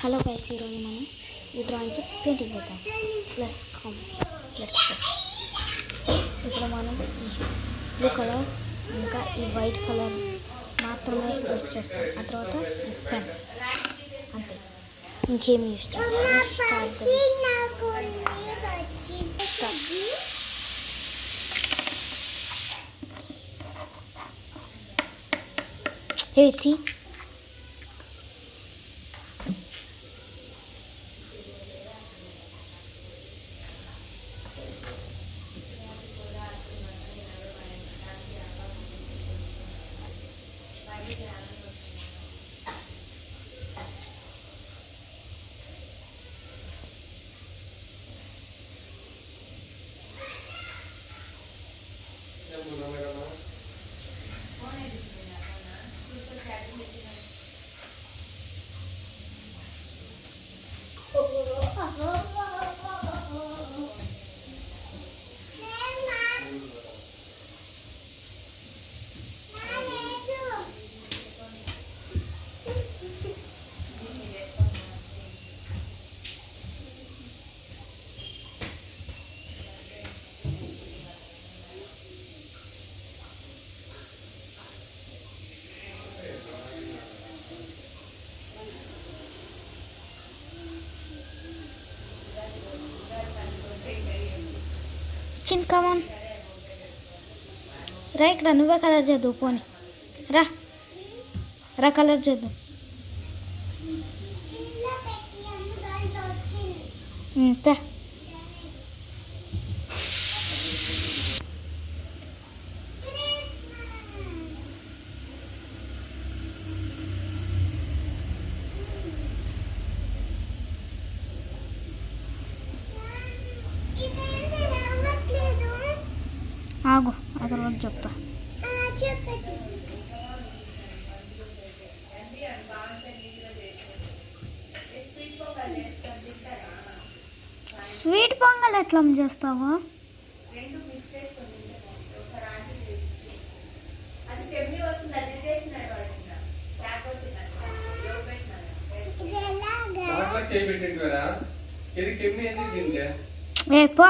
Hello guys, ఈరోజు మనం ఈ డ్రాయింగ్కి పెయింటింగ్ వేద్దాం. ఇప్పుడు మనం ఈ బ్లూ కలర్ ఇంకా ఈ వైట్ కలర్ మాత్రమే యూజ్ చేస్తాం. ఆ తర్వాత ఈ పెన్, అంతే, ఇంకేమి యూజ్ చేస్తాం. చిన్ కమాన్ రా, ఇక్కడ నువ్వే కలర్ చేద్దావు. పోనీ రా రా, కలర్ చేద్దాం. ఆగు, ఆ తర్వాత చెప్తా. స్వీట్ పొంగల్ ఎట్లా చేస్తావా? ఏ పో,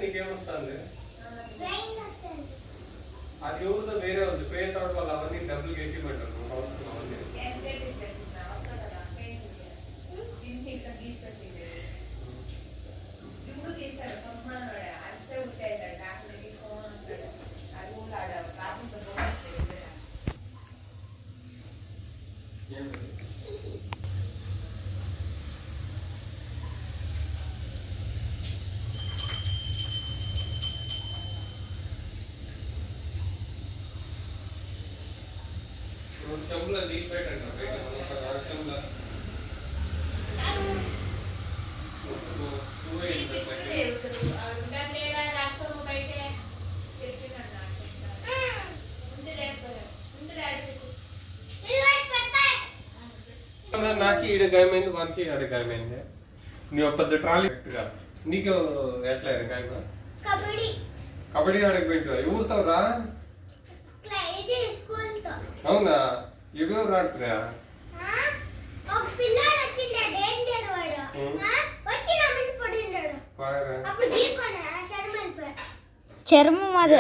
నీకేమొస్తుంది? అది ఎవరితో వేరే ఉంది. పేరు తర్వాత వాళ్ళు అవన్నీ డబ్బులు గట్టి పెట్టారు. చెంబులో నీళ్ళు పెట్టండి. నాకు ఈడ గాయమైంది, మనకి ఆడ గాయమైంది. నీ పెద్ద ట్రాలీ నీకు ఎట్లా గాయమా? కబడ్డీ ఆడకి పెట్టు. ఎవరుతావురా? అవునా? ఎవరు ఆడుతురా? చర్మం అదే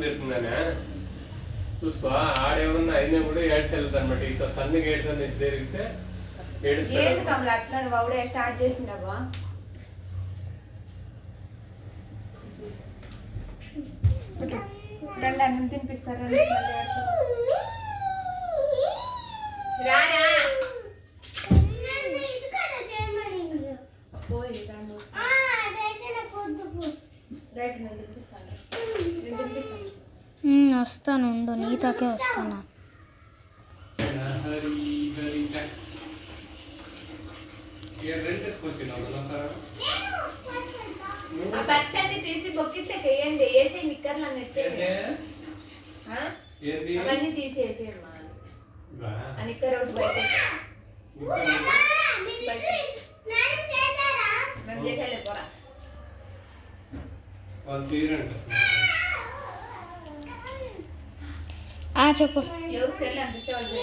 తింటుందనే చూస్తా. ఆడేమన్నా అయినా కూడా ఏడ్చి వెళ్తా అనమాట. ఇంత సన్నగా ఏడ్చని జరిగితే ఏంది కమల అట్లా వాడే స్టార్ట్ చేసిండవా? రండి అన్నం తినిపిస్తారా? రారా పోయి రైట్ నేను తినిపిస్తాను. వస్తాను ఉండు, నీతోకే వస్తాను. ఆ బట్టలన్నీ తీసి బొక్కిట్లకి వేయండి. వేసి నిక్కర్లు అవన్నీ తీసేసేమ్మా. ఆ నిక్కర్ ఒకటి బయట మేము చేసేలే పోరా. చెప్పు. ఎవరు సెల్ అనిపిస్తే వాళ్ళు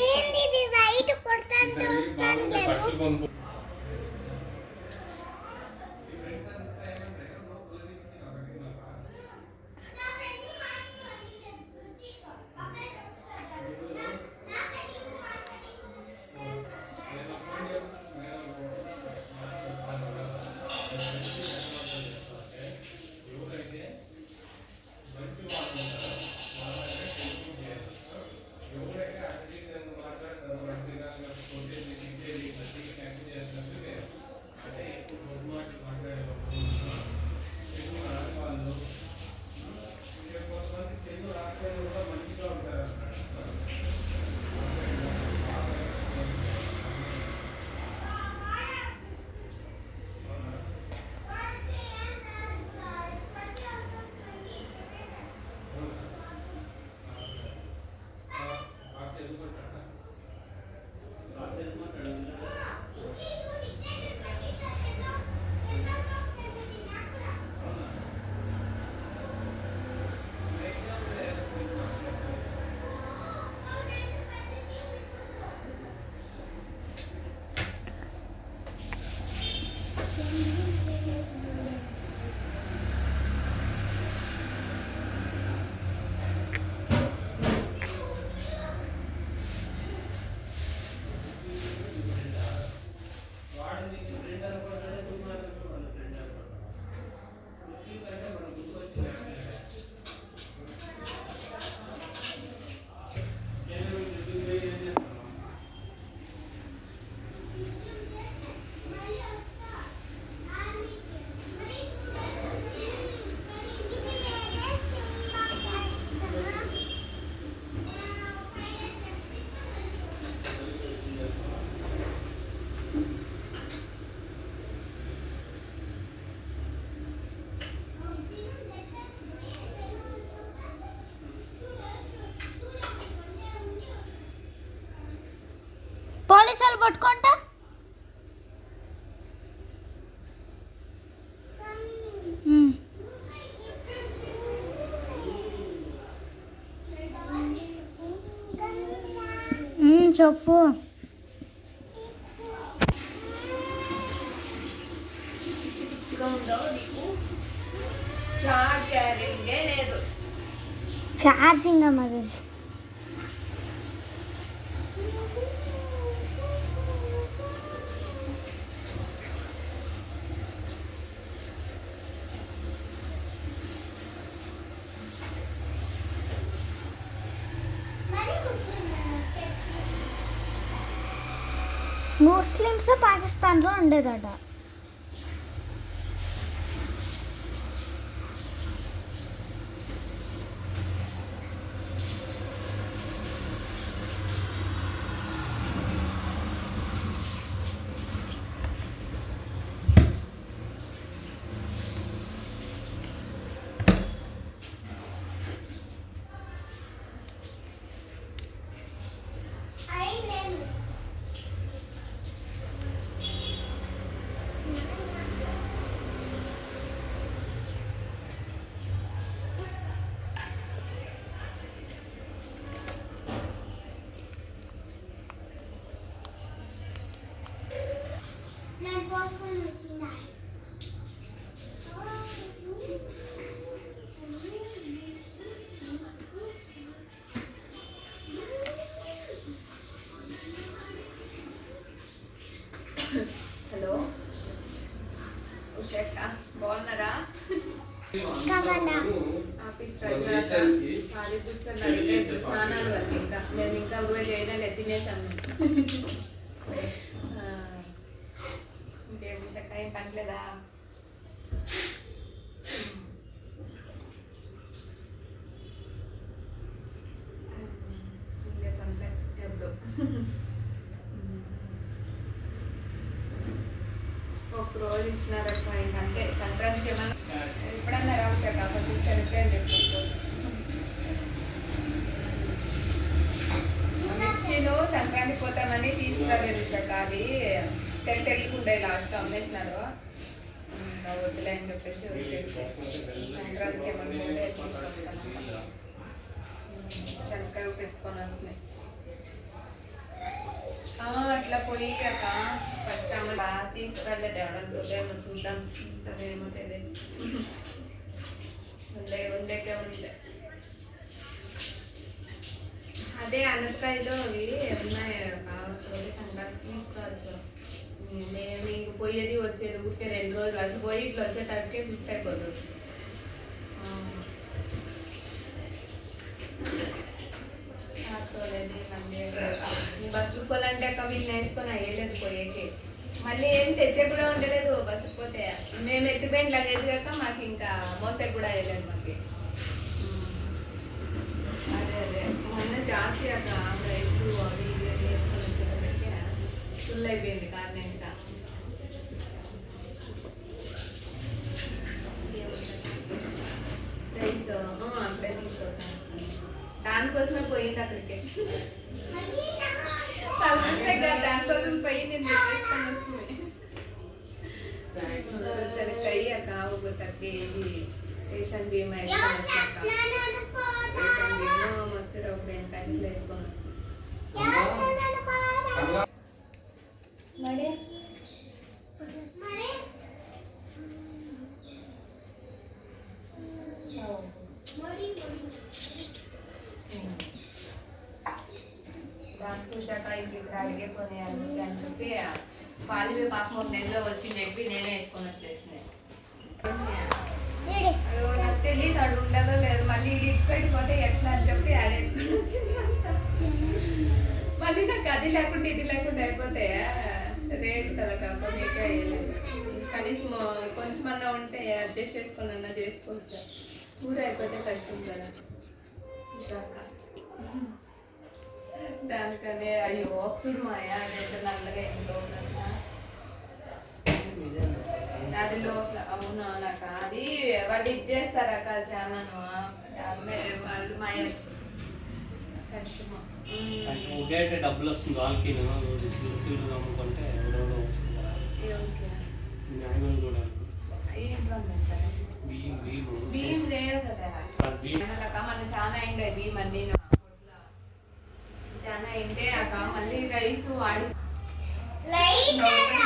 పోలీసులు పట్టుకుంటా. చెప్పు. ఛార్జింగ్ మరి ముస్లిమ్స్ పాకిస్తాన్లో ఉండేదట. హలో ఉషక్క బాగున్నారా? ఆఫీస్ ఖాళీ కూర్చొని అడిగేసి స్నానాలు వాళ్ళు ఇంకా మేము ఇంకా రోజు అయినా తినేసాము. ఇంకేం ఉషక్క ఏం పనిలేదా? ఇంకే పనిలే ఎప్పుడు ఒక రోజు ఇచ్చినారక్క ఇంకంతే. సంక్రాంతికి ఏమన్నా ఎప్పుడన్నా రావుషక్క కొంచెం చనిపోయి అని చెప్పుకుంటాను. మిర్చిను సంక్రాంతికి పోతామని తీసుకురాలేదు ఉషక్క. అది తెలియకుండా లాస్ట్ అమ్మేసినారు. వద్దులే అని చెప్పేసి వచ్చేసి సంక్రాంతికి ఏమన్నా పోతే తీసుకొస్తాను. శనక్కాయలు తెచ్చుకొని వస్తున్నాయి. అట్లా పోయి అక్క ఫస్ట్ అమ్మ తీసుకురాలేదు. ఎవడో చూద్దాం అదేమో తెలియదు. ఉండేకే ఉండే అదే అనపకాయలు అవి ఉన్నాయి పోయి సంక్రాంతి తీసుకురావచ్చు. మేము ఇంక పోయేది వచ్చేది ఊరికే 2 రోజులు అది పోయి ఇట్లా వచ్చేటట్టుకే మిస్ అయిపోతుంది. బస్సు పోలంటే అక్క వీళ్ళు వేసుకొని అయ్యలేదు పోయేకి. మళ్ళీ ఏం తెచ్చే కూడా ఉండలేదు బస్సు పోతే. మేము ఎత్తిపోయిన లగేజ్ కాక మాకు ఇంకా మోసే కూడా అయ్యలేదు మాకు. అదే మొన్న జాస్తి అక్క రైస్ అవి ఇవి వేసుకొని వచ్చేటప్పటికే ఫుల్ అయిపోయింది కారణం. ఇంకా రైస్ అక్కడే తీసుకొస్తాను. దానికోసమే పోయింది అక్కడికి. దానికోసం పోయి నేను వేసుకొని వస్తుంది. శనక్కాయ అక్క ఒక 30 kg రేషన్ బియ్యం వేసుకొని వచ్చాక రేషన్ బియ్యం మస్తు ఒక 2 ప్యాకెట్లు వేసుకొని వస్తుంది. చూసాక ఇక్కడ అడిగే కొని అని చెప్పి వాళ్ళు పాపం 1 నెలలో వచ్చి చెప్పి నేనే వేసుకొని వచ్చేసింది. అయ్యో నాకు తెలియదు అడు ఉండదో లేదు. మళ్ళీ ఇడిచి పెట్టిపోతే ఎట్లా అని చెప్పి ఆడేసుకొని వచ్చింది. మళ్ళీ నాకు అది లేకుండా ఇది లేకుండా అయిపోతే రేట్ కదా కాకుండా ఇంకా వేయలేదు. కనీసం కొంచెమన్నా ఉంటే అడ్జస్ట్ చేసుకొని అన్నా చేసుకోవచ్చు. ఊరు అయిపోతే కష్టం కదా విశాఖ. దానికనే అయ్యో ఆక్సిడ్ మాయా అదైతే నల్లగా ఇంట్లో అది లోపల. అవునా నాకు అది వాళ్ళు ఇచ్చేస్తారక్క చాలాను వాళ్ళు మాయ కష్టము. డబ్బులు వస్తుంది వాళ్ళకి అమ్ముకుంటే బియ్యం లేవు కదా మన చాలా అయిండే బియ్యం అన్ని చాలా అయింటే అక్క మళ్ళీ రైస్ వాడి